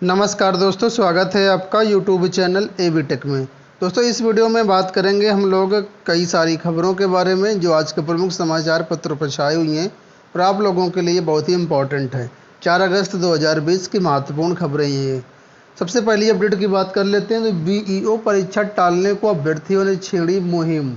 नमस्कार दोस्तों, स्वागत है आपका यूट्यूब चैनल एवी टेक में। दोस्तों, इस वीडियो में बात करेंगे हम लोग कई सारी खबरों के बारे में जो आज के प्रमुख समाचार पत्रों पर छाई हुई हैं और आप लोगों के लिए बहुत ही इम्पोर्टेंट है। 4 अगस्त 2020 की महत्वपूर्ण खबरें ये हैं। सबसे पहली अपडेट की बात कर लेते हैं तो बीईओ परीक्षा टालने को अभ्यर्थियों ने छेड़ी मुहिम।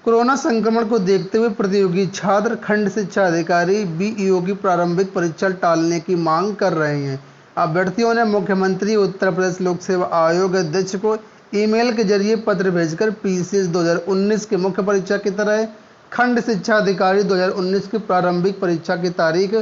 कोरोना संक्रमण को देखते हुए प्रतियोगी छात्र खंड शिक्षा अधिकारी बीईओ की प्रारंभिक परीक्षा टालने की मांग कर रहे हैं। अभ्यर्थियों ने मुख्यमंत्री उत्तर प्रदेश लोक सेवा आयोग अध्यक्ष को ईमेल के जरिए पत्र भेजकर पीसीएस 2019 की मुख्य परीक्षा की तरह खंड शिक्षा अधिकारी 2019 की प्रारंभिक परीक्षा की तारीख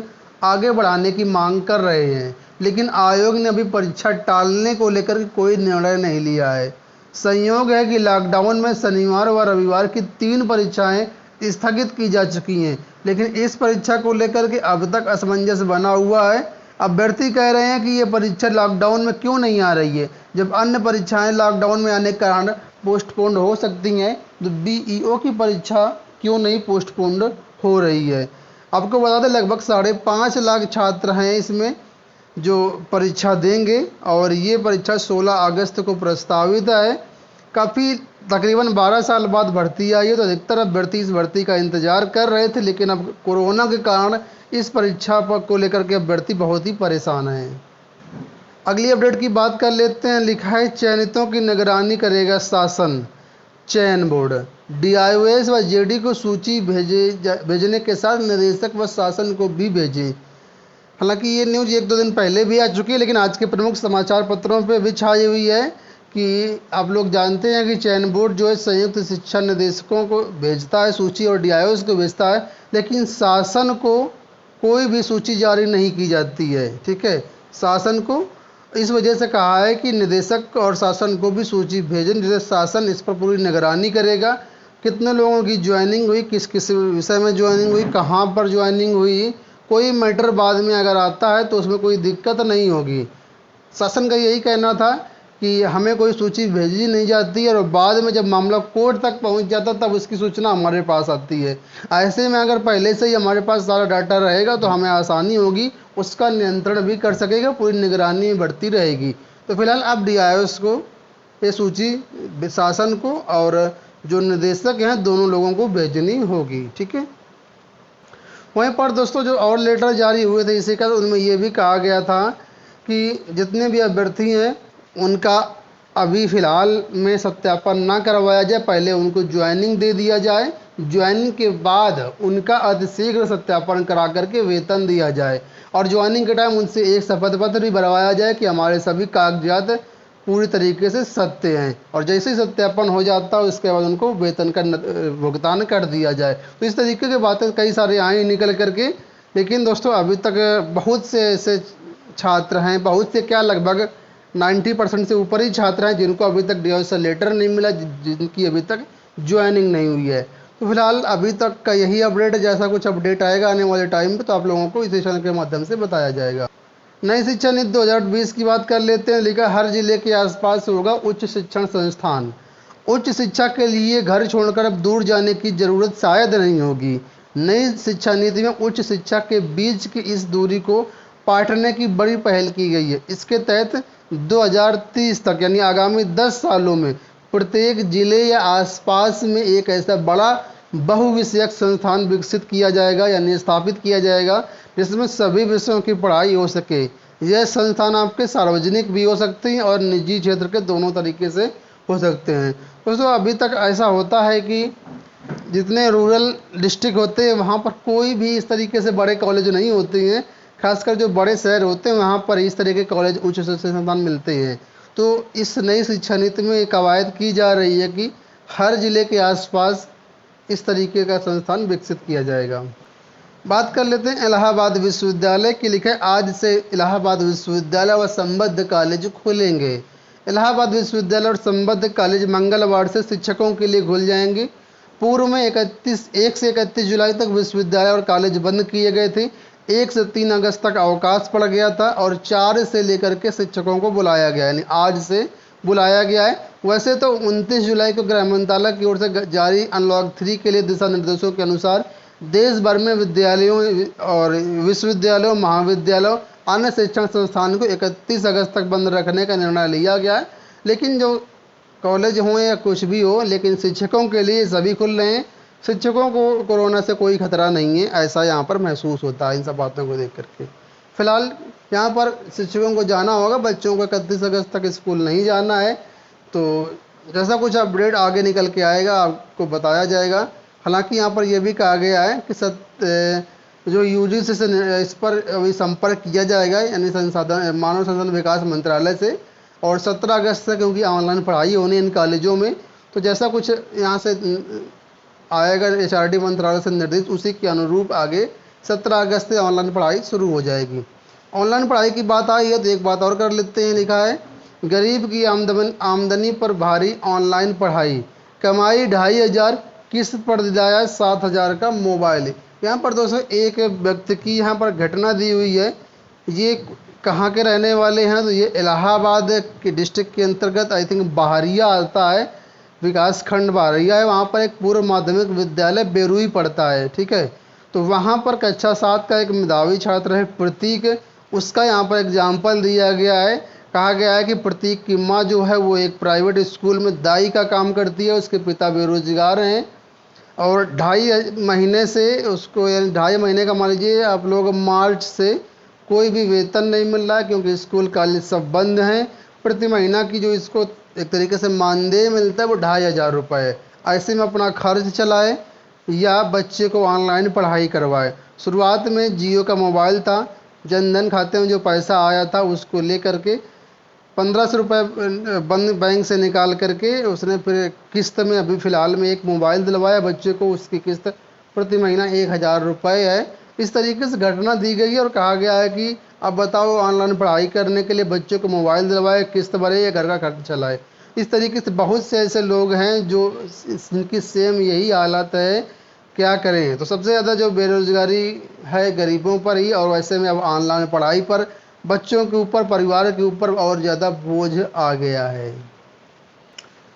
आगे बढ़ाने की मांग कर रहे हैं, लेकिन आयोग ने अभी परीक्षा टालने को लेकर कोई निर्णय नहीं लिया है। संयोग है कि लॉकडाउन में शनिवार व रविवार की 3 परीक्षाएं स्थगित की जा चुकी हैं, लेकिन इस परीक्षा को लेकर के अब तक असमंजस बना हुआ है। अभ्यर्थी कह रहे हैं कि ये परीक्षा लॉकडाउन में क्यों नहीं आ रही है, जब अन्य परीक्षाएं लॉकडाउन में आने के कारण पोस्टपोन्ड हो सकती हैं, तो बीईओ की परीक्षा क्यों नहीं पोस्टपोन्ड हो रही है। आपको बता दें, लगभग 5.5 लाख छात्र हैं इसमें जो परीक्षा देंगे और ये परीक्षा 16 अगस्त को प्रस्तावित है। काफ़ी तकरीबन 12 साल बाद भर्ती आई है, तो अधिकतर अभ्यर्थी इस भर्ती का इंतजार कर रहे थे, लेकिन अब कोरोना के कारण इस परीक्षा को लेकर के अभ्यर्थी बहुत ही परेशान हैं। अगली अपडेट की बात कर लेते हैं। लिखा है, चयनितों की निगरानी करेगा शासन। चयन बोर्ड डीआईओएस व जेडी को सूची भेजने के साथ निदेशक व शासन को भी भेजे। हालांकि ये न्यूज़ 1-2 दिन पहले भी आ चुकी है, लेकिन आज के प्रमुख समाचार पत्रों पर भी छाई हुई है कि आप लोग जानते हैं कि चयन बोर्ड जो है संयुक्त शिक्षा निदेशकों को भेजता है सूची और डीआईओएस को भेजता है, लेकिन शासन को कोई भी सूची जारी नहीं की जाती है। ठीक है, शासन को इस वजह से कहा है कि निदेशक और शासन को भी सूची भेजें, जिससे शासन इस पर पूरी निगरानी करेगा। कितने लोगों की ज्वाइनिंग हुई, किस किस विषय में ज्वाइनिंग हुई, कहाँ पर ज्वाइनिंग हुई, कोई मैटर बाद में अगर आता है तो उसमें कोई दिक्कत नहीं होगी। शासन का यही कहना था कि हमें कोई सूची भेजी नहीं जाती है और बाद में जब मामला कोर्ट तक पहुंच जाता तब उसकी सूचना हमारे पास आती है। ऐसे में अगर पहले से ही हमारे पास सारा डाटा रहेगा तो हमें आसानी होगी, उसका नियंत्रण भी कर सकेगा, पूरी निगरानी बढ़ती रहेगी। तो फिलहाल अब डीआईओएस को ये सूची शासन को और जो निदेशक हैं दोनों लोगों को भेजनी होगी। ठीक है, वहीं पर दोस्तों जो और लेटर जारी हुए थे इसी का, उनमें ये भी कहा गया था कि जितने भी अभ्यर्थी हैं उनका अभी फ़िलहाल में सत्यापन ना करवाया जाए, पहले उनको ज्वाइनिंग दे दिया जाए, ज्वाइनिंग के बाद उनका अतिशीघ्र सत्यापन करा करके वेतन दिया जाए और ज्वाइनिंग के टाइम उनसे एक शपथ पत्र भी बनवाया जाए कि हमारे सभी कागजात पूरी तरीके से सत्य हैं, और जैसे ही सत्यापन हो जाता है उसके बाद उनको वेतन का भुगतान कर दिया जाए। तो इस तरीके की बातें कई सारे आई निकल करके, लेकिन दोस्तों अभी तक बहुत से ऐसे छात्र हैं, बहुत से क्या लगभग 90% से ऊपर ही छात्र हैं जिनको अभी तक डीआईओएस से लेटर नहीं मिला, जिनकी अभी तक ज्वाइनिंग नहीं हुई है। तो फिलहाल अभी तक का यही अपडेट है। जैसा कुछ अपडेट आएगा आने वाले टाइम पे तो आप लोगों को इस चैनल के माध्यम से बताया जाएगा। नई शिक्षा नीति 2020 की बात कर लेते हैं। लिखा, हर जिले के आसपास होगा उच्च शिक्षण संस्थान। उच्च शिक्षा के लिए घर छोड़कर अब दूर जाने की जरूरत शायद नहीं होगी। नई शिक्षा नीति में उच्च शिक्षा के बीच की इस दूरी को पाटने की बड़ी पहल की गई है। इसके तहत 2030 तक यानी आगामी 10 सालों में प्रत्येक जिले या आसपास में एक ऐसा बड़ा बहुविषयक संस्थान विकसित किया जाएगा यानी स्थापित किया जाएगा जिसमें सभी विषयों की पढ़ाई हो सके। यह संस्थान आपके सार्वजनिक भी हो सकते हैं और निजी क्षेत्र के दोनों तरीके से हो सकते हैं। दोस्तों अभी तक ऐसा होता है कि जितने रूरल डिस्ट्रिक्ट होते हैं वहाँ पर कोई भी इस तरीके से बड़े कॉलेज नहीं होते हैं, खासकर जो बड़े शहर होते हैं वहाँ पर इस तरह के कॉलेज उच्च शिक्षा संस्थान मिलते हैं। तो इस नई शिक्षा नीति में एक कवायद की जा रही है कि हर जिले के आसपास इस तरीके का संस्थान विकसित किया जाएगा। बात कर लेते हैं इलाहाबाद विश्वविद्यालय की। लिखा है, आज से इलाहाबाद विश्वविद्यालय व संबद्ध कॉलेज खुलेंगे। इलाहाबाद विश्वविद्यालय और संबद्ध कॉलेज मंगलवार से शिक्षकों के लिए खुल जाएंगे। पूर्व में 1 से 31 जुलाई तक विश्वविद्यालय और कॉलेज बंद किए गए थे। 1 से 3 अगस्त तक अवकाश पड़ गया था और 4 से लेकर के शिक्षकों को बुलाया गया, यानी आज से बुलाया गया है। वैसे तो 29 जुलाई को गृह मंत्रालय की ओर से जारी अनलॉक 3 के लिए दिशा निर्देशों के अनुसार देश भर में विद्यालयों और विश्वविद्यालयों, महाविद्यालयों अन्य शिक्षण संस्थान को 31 अगस्त तक बंद रखने का निर्णय लिया गया है। लेकिन जो कॉलेज हों या कुछ भी हो, लेकिन शिक्षकों के लिए सभी खुल रहे हैं। शिक्षकों को कोरोना से कोई खतरा नहीं है, ऐसा यहाँ पर महसूस होता है इन सब बातों को देख करके। फिलहाल यहाँ पर शिक्षकों को जाना होगा, बच्चों को 31 अगस्त तक स्कूल नहीं जाना है। तो जैसा कुछ अपडेट आगे निकल के आएगा आपको बताया जाएगा। हालांकि यहाँ पर यह भी कहा गया है कि जो यूजीसी से इस पर अभी संपर्क किया जाएगा, यानी मानव संसाधन विकास मंत्रालय से, और 17 अगस्त से क्योंकि ऑनलाइन पढ़ाई होनी इन कॉलेजों में, तो जैसा कुछ यहाँ से आएगा एचआरडी मंत्रालय से निर्देश, उसी के अनुरूप आगे 17 अगस्त से ऑनलाइन पढ़ाई शुरू हो जाएगी। ऑनलाइन पढ़ाई की बात आई है तो एक बात और कर लेते हैं। लिखा है गरीब की आमदनी पर भारी ऑनलाइन पढ़ाई, कमाई 2500, किस्त पर दिलाया 7000 का मोबाइल। यहाँ पर दोस्तों एक व्यक्ति की यहाँ पर घटना दी हुई है। ये कहाँ के रहने वाले हैं, तो ये इलाहाबाद के डिस्ट्रिक्ट के अंतर्गत आई थिंक बहरिया आता है, विकास खंड बहरिया है। वहाँ पर एक पूर्व माध्यमिक विद्यालय बेरुई पड़ता है, ठीक है। तो वहाँ पर कक्षा 7 का एक मेधावी छात्र है प्रतीक, उसका यहाँ पर एग्जाम्पल दिया गया है। कहा गया है कि प्रतीक की माँ जो है वो एक प्राइवेट स्कूल में दाई का काम करती है, उसके पिता बेरोजगार हैं, और 2.5 महीने से उसको, यानी 2.5 महीने का मान लीजिए आप लोग, मार्च से कोई भी वेतन नहीं मिल रहा है क्योंकि स्कूल कॉलेज सब बंद हैं। प्रति महीना की जो इसको एक तरीके से मानदेय मिलता है वो 2500 रुपये है। ऐसे में अपना खर्च चलाए या बच्चे को ऑनलाइन पढ़ाई करवाए। शुरुआत में जियो का मोबाइल था, जनधन खाते में जो पैसा आया था उसको लेकर के 1500 रुपये बंद बैंक से निकाल करके उसने फिर किस्त में अभी फ़िलहाल में एक मोबाइल दिलवाया बच्चे को। उसकी किस्त प्रति महीना 1000 रुपये है। इस तरीके से घटना दी गई है और कहा गया है कि अब बताओ ऑनलाइन पढ़ाई करने के लिए बच्चों को मोबाइल दिलवाए, किस्त भरे या घर का खर्च चलाए। इस तरीके से बहुत से ऐसे लोग हैं जो इनकी सेम यही हालत है, क्या करें। तो सबसे ज़्यादा जो बेरोजगारी है गरीबों पर ही, और वैसे में अब ऑनलाइन पढ़ाई पर बच्चों के ऊपर, परिवार के ऊपर और ज़्यादा बोझ आ गया है।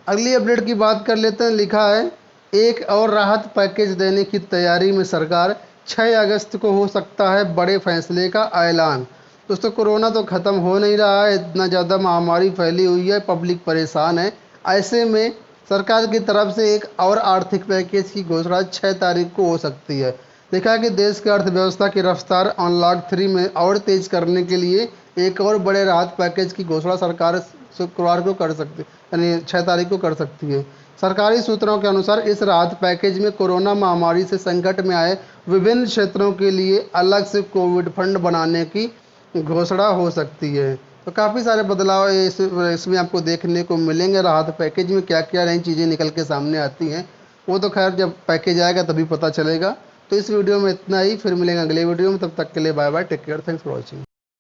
अगली अपडेट की बात कर लेते हैं। लिखा है एक और राहत पैकेज देने की तैयारी में सरकार, 6 अगस्त को हो सकता है बड़े फैसले का ऐलान। दोस्तों कोरोना तो ख़त्म हो नहीं रहा है, इतना ज़्यादा महामारी फैली हुई है, पब्लिक परेशान है। ऐसे में सरकार की तरफ से एक और आर्थिक पैकेज की घोषणा 6 तारीख को हो सकती है। देखा है कि देश की अर्थव्यवस्था की रफ्तार अनलॉक 3 में और तेज करने के लिए एक और बड़े राहत पैकेज की घोषणा सरकार शुक्रवार को कर सकती है, यानी 6 तारीख को कर सकती है। सरकारी सूत्रों के अनुसार इस राहत पैकेज में कोरोना महामारी से संकट में आए विभिन्न क्षेत्रों के लिए अलग से कोविड फंड बनाने की घोषणा हो सकती है। तो काफ़ी सारे बदलाव इसमें आपको देखने को मिलेंगे। राहत पैकेज में क्या क्या नई चीज़ें निकल के सामने आती हैं वो तो खैर जब पैकेज आएगा तभी पता चलेगा। तो इस वीडियो में इतना ही, फिर मिलेंगे अगले वीडियो में। तब तक के लिए bye bye, take care, thanks for watching.